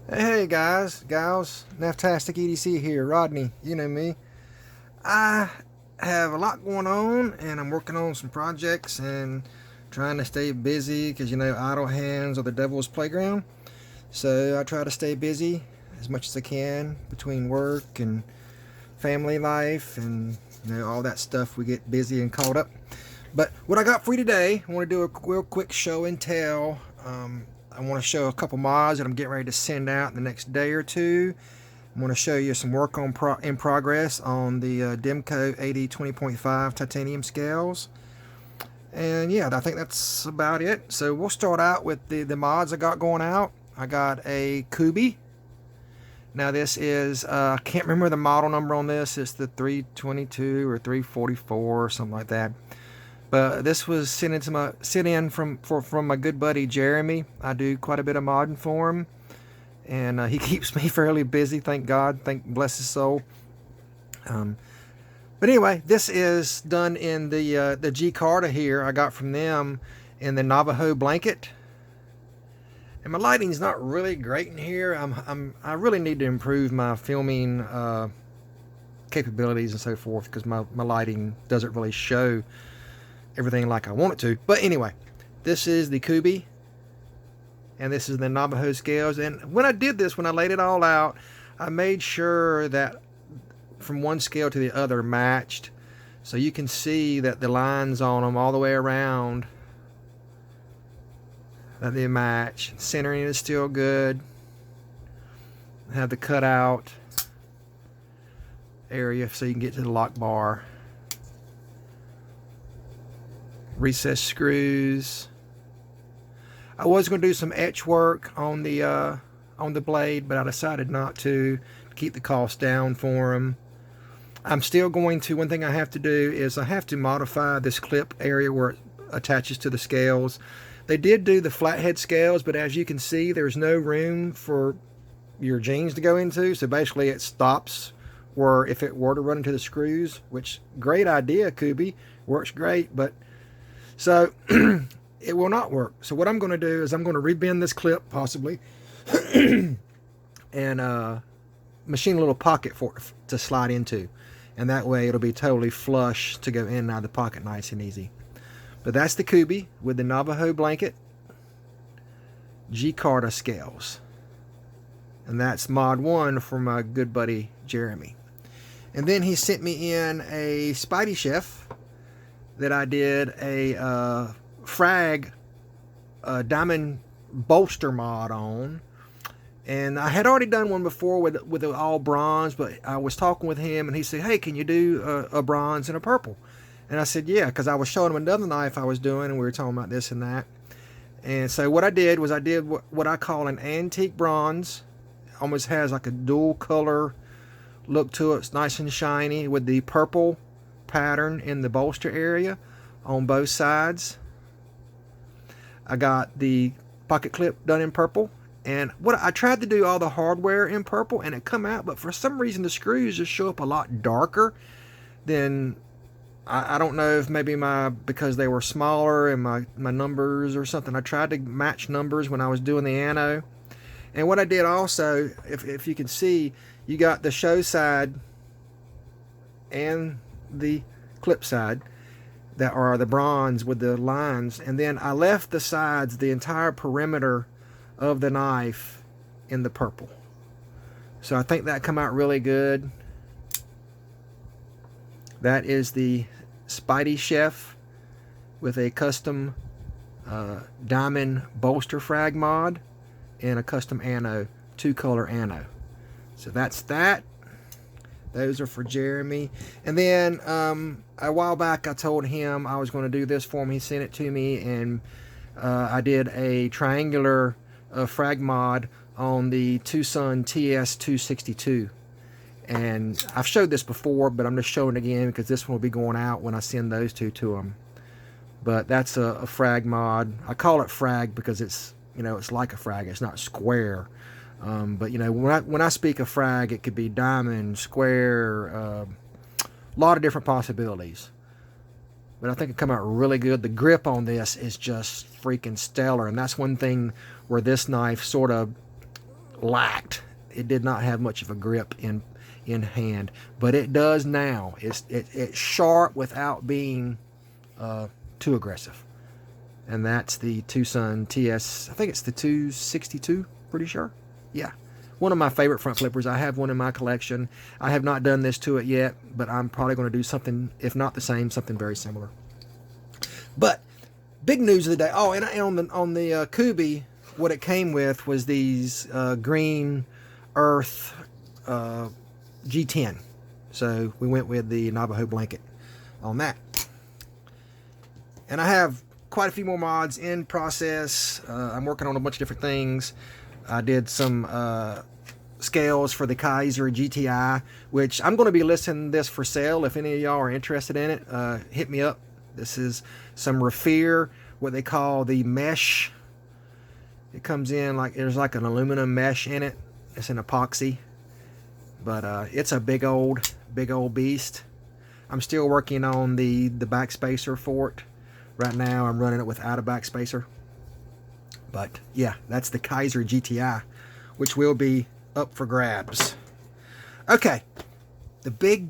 Hey guys, gals, Knaftasticedc here, Rodney, you know me. I have a lot going on and I'm working on some projects and trying to stay busy because idle hands are the devil's playground. So I try to stay busy as much as I can between work and family life and all that stuff. We get busy and caught up. But what I got for you today, I want to do a real quick show and tell. I want to show a couple mods that I'm getting ready to send out in the next day or two. I'm going to show you some work in progress on the Demko ad20.5 titanium scales. And yeah, I think that's about it. So we'll start out with the mods I got going out. I got a Kuby. Now this is, I can't remember the model number on this. It's the 322 or 344 or something like that. But this was sent in from my good buddy Jeremy. I do quite a bit of modding for him, and he keeps me fairly busy. Thank God. Bless his soul. But anyway, this is done in the G Carta here. I got from them in the Navajo blanket, and my lighting's not really great in here. I really need to improve my filming capabilities and so forth because my lighting doesn't really show everything like I want it to. But anyway, this is the Kuby and this is the Navajo scales. And when I did this, when I laid it all out, I made sure that from one scale to the other matched, so you can see that the lines on them all the way around, that they match. Centering is still good. I have the cutout area so you can get to the lock bar. Recessed screws. I was going to do some etch work on the blade, but I decided not to keep the cost down for them. I'm still going to, one thing I have to do is I have to modify this clip area where it attaches to the scales. They did do the flathead scales, but as you can see, there's no room for your jeans to go into, so basically it stops where if it were to run into the screws, which great idea, Kuby, works great, but so it will not work. So what I'm going to do is I'm going to rebend this clip possibly and machine a little pocket for it to slide into, and that way it'll be totally flush to go in and out of the pocket nice and easy. But that's the Kuby with the Navajo blanket G Carta scales, and that's mod 1 from my good buddy Jeremy. And then he sent me in a Spidey Chef that I did a frag diamond bolster mod on, and I had already done one before with all bronze, but I was talking with him and he said, hey, can you do a bronze and a purple? And I said yeah, because I was showing him another knife I was doing and we were talking about this and that. And so what I did was I did what I call an antique bronze. Almost has like a dual color look to it. It's nice and shiny with the purple pattern in the bolster area on both sides. I got the pocket clip done in purple, and what I tried to do all the hardware in purple and it come out, but for some reason the screws just show up a lot darker than I don't know if maybe because they were smaller and my numbers or something. I tried to match numbers when I was doing the ano. And what I did also, if you can see, you got the show side and the clip side that are the bronze with the lines, and then I left the sides, the entire perimeter of the knife, in the purple. So I think that come out really good. That is the Spidey Chef with a custom diamond bolster frag mod and a custom ano, 2-color ano. So that's that. Those are for Jeremy. And then a while back I told him I was going to do this for him. He sent it to me, and I did a triangular frag mod on the Tudor TS262. And I've showed this before, but I'm just showing it again because this one will be going out when I send those two to him. But that's a frag mod. I call it frag because it's like a frag. It's not square. But when I speak of frag, it could be diamond, square, a lot of different possibilities. But I think it come out really good. The grip on this is just freaking stellar, and that's one thing where this knife sort of lacked. It did not have much of a grip in hand, but it does now. It's sharp without being too aggressive. And that's the Tucson TS, I think it's the 262, pretty sure. Yeah, one of my favorite front flippers. I have one in my collection. I have not done this to it yet, but I'm probably going to do something, if not the same, something very similar. But big news of the day. Oh, and on the Kuby, what it came with was these green earth G10. So we went with the Navajo blanket on that. And I have quite a few more mods in process. I'm working on a bunch of different things. I did some scales for the Kaiser GTI, which I'm going to be listing this for sale. If any of y'all are interested in it, hit me up. This is some Raffir, what they call the mesh. It comes in like, there's like an aluminum mesh in it. It's an epoxy, but it's a big old beast. I'm still working on the backspacer for it. Right now I'm running it without a backspacer. But yeah, that's the Kaiser GTI, which will be up for grabs. Okay, the big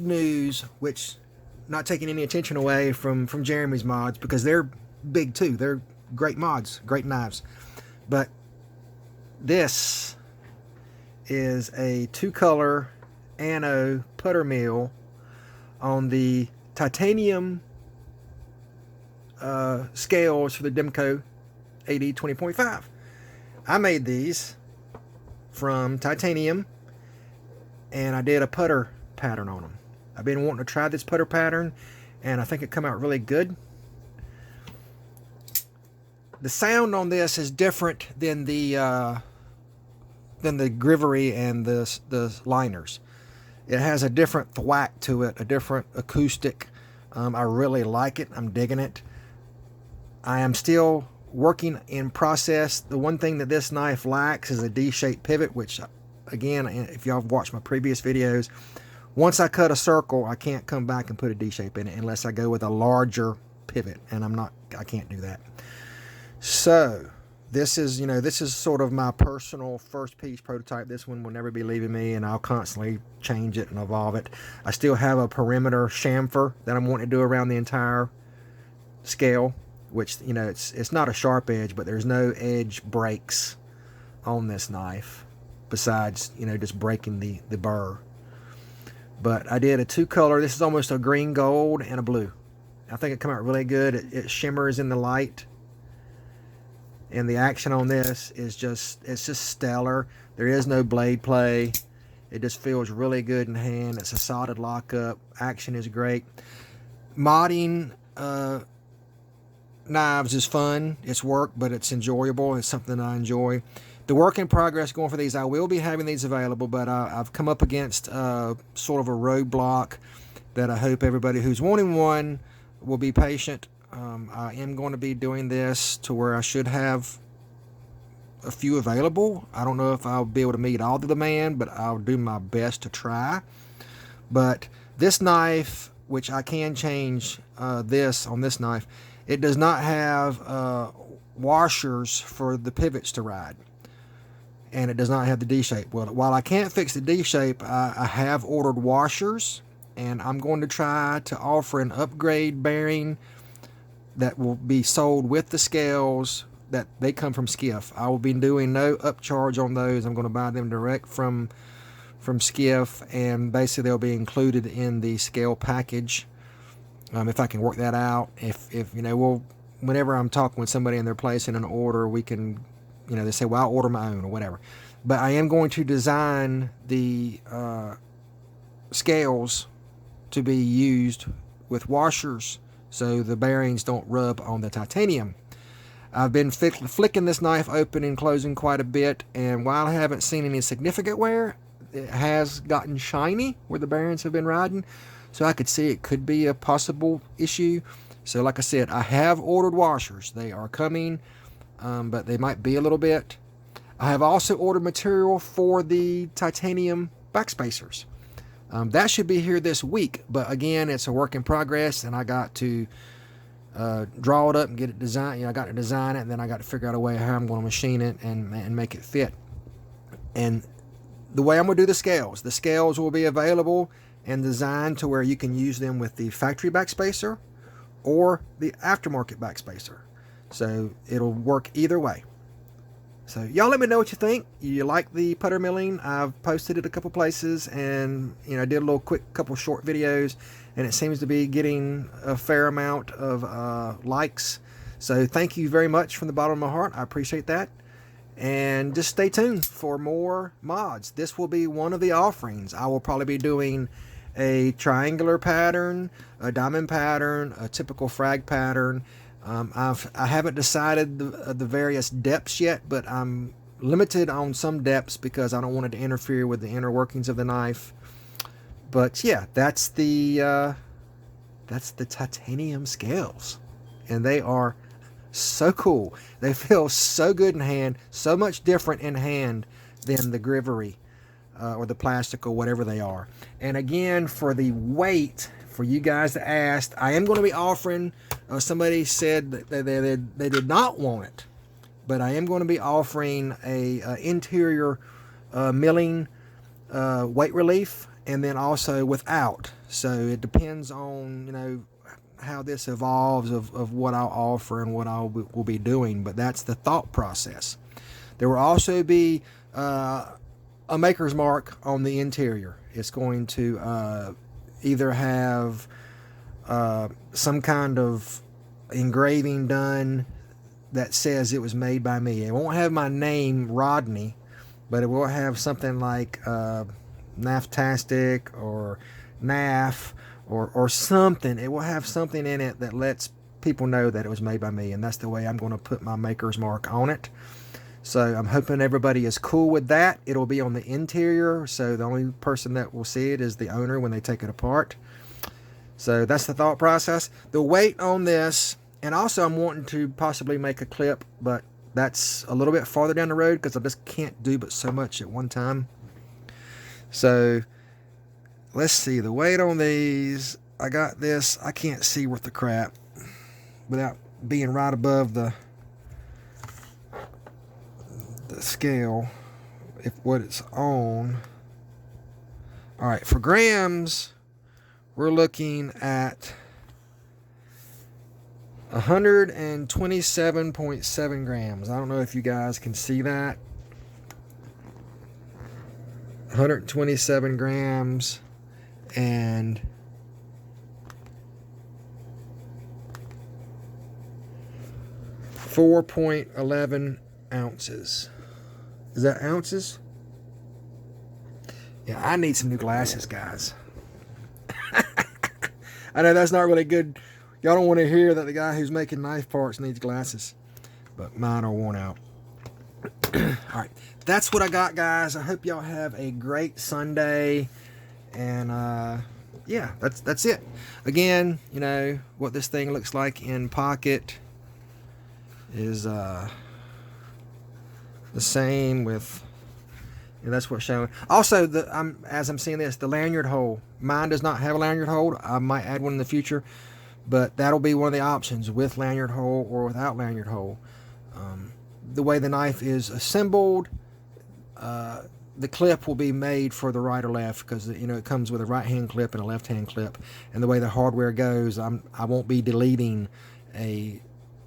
news, which not taking any attention away from Jeremy's mods, because they're big too. They're great mods, great knives. But this is a 2-color anno putter mill on the titanium scales for the Demko ad20.5. I made these from titanium, and I did a putter pattern on them. I've been wanting to try this putter pattern, and I think it come out really good. The sound on this is different than the Grivery and the liners. It has a different thwack to it, a different acoustic. I really like it. I'm digging it. I am still working in process. The one thing that this knife lacks is a D-shaped pivot, which, again, if y'all have watched my previous videos, once I cut a circle, I can't come back and put a D-shape in it unless I go with a larger pivot, and I can't do that. So this is sort of my personal first piece prototype. This one will never be leaving me, and I'll constantly change it and evolve it. I still have a perimeter chamfer that I'm wanting to do around the entire scale, which, it's not a sharp edge, but there's no edge breaks on this knife besides, just breaking the burr. But I did a 2-color. This is almost a green gold and a blue. I think it came out really good. It shimmers in the light. And the action on this is just stellar. There is no blade play. It just feels really good in hand. It's a solid lockup. Action is great. Modding knives is fun. It's work, but it's enjoyable. It's something I enjoy. The work in progress going for these, I will be having these available, but I've come up against sort of a roadblock that I hope everybody who's wanting one will be patient. I am going to be doing this to where I should have a few available. I don't know if I'll be able to meet all the demand, but I'll do my best to try. But this knife, which I can change this on this knife, it does not have washers for the pivots to ride. And it does not have the D-shape. Well, while I can't fix the D-shape, I have ordered washers, and I'm going to try to offer an upgrade bearing that will be sold with the scales. That they come from Skiff. I will be doing no upcharge on those. I'm going to buy them direct from Skiff, and basically they'll be included in the scale package. If I can work that out. If whenever I'm talking with somebody and they're placing an order, we can, they say, well, I'll order my own or whatever. But I am going to design the scales to be used with washers so the bearings don't rub on the titanium. I've been flicking this knife open and closing quite a bit, and while I haven't seen any significant wear, it has gotten shiny where the bearings have been riding, so I could see it could be a possible issue. So like I said, I have ordered washers. They are coming, but they might be a little bit. I have also ordered material for the titanium backspacers. That should be here this week, but again, it's a work in progress, and I got to draw it up and get it designed. I got to design it, and then I got to figure out a way how I'm going to machine it and make it fit. And the way I'm going to do the scales will be available and designed to where you can use them with the factory backspacer or the aftermarket backspacer. So it'll work either way. So y'all let me know what you think. You like the putter milling? I've posted it a couple places, and I did a little quick couple short videos, and it seems to be getting a fair amount of likes. So thank you very much from the bottom of my heart. I appreciate that. And just stay tuned for more mods. This will be one of the offerings. I will probably be doing a triangular pattern, a diamond pattern, a typical frag pattern. I haven't decided the various depths yet, but I'm limited on some depths because I don't want it to interfere with the inner workings of the knife. But yeah, that's the titanium scales, and they are so cool. They feel so good in hand, so much different in hand than the Grivery or the plastic or whatever they are. And again, for the weight, for you guys that asked, I am going to be offering, somebody said that they did not want it, but I am going to be offering a interior milling weight relief, and then also without. So it depends on how this evolves of what I'll offer and what I will be doing, but that's the thought process. There will also be a maker's mark on the interior. It's going to either have some kind of engraving done that says it was made by me. It won't have my name, Rodney, but it will have something like Knaftastic or Knaf or something. It will have something in it that lets people know that it was made by me, and that's the way I'm going to put my maker's mark on it. So I'm hoping everybody is cool with that. It'll be on the interior, so the only person that will see it is the owner when they take it apart. So that's the thought process. The weight on this, and also I'm wanting to possibly make a clip, but that's a little bit farther down the road because I just can't do but so much at one time. So let's see, the weight on these, I got this, I can't see worth the crap without being right above the scale, if what it's on. All right, for grams, we're looking at 127.7 grams. I don't know if you guys can see that. 127 grams and 4.11 ounces. Is that ounces? Yeah, I need some new glasses, guys. I know that's not really good. Y'all don't want to hear that the guy who's making knife parts needs glasses, but mine are worn out. All right, that's what I got, guys. I hope y'all have a great Sunday, and yeah, that's it. Again, what this thing looks like in pocket is the same with, that's what's showing. Also, as I'm seeing this, the lanyard hole. Mine does not have a lanyard hole. I might add one in the future, but that'll be one of the options, with lanyard hole or without lanyard hole. The way the knife is assembled, the clip will be made for the right or left, because it comes with a right hand clip and a left hand clip, and the way the hardware goes, I won't be deleting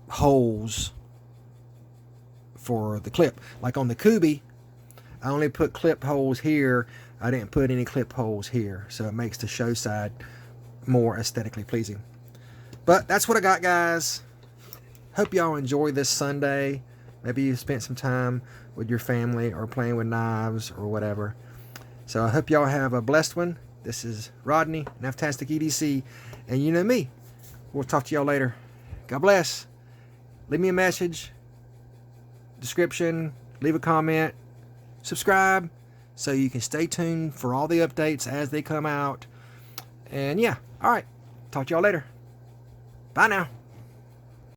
holes for the clip. Like on the Kuby, I only put clip holes here. I didn't put any clip holes here, so it makes the show side more aesthetically pleasing. But that's what I got, guys. Hope y'all enjoy this Sunday. Maybe you spent some time with your family or playing with knives or whatever. So I hope y'all have a blessed one. This is Rodney, Knaftasticedc, and you know me. We'll talk to y'all later. God bless. Leave me a message, description, leave a comment, subscribe, so you can stay tuned for all the updates as they come out. And yeah, all right. Talk to y'all later. Bye now.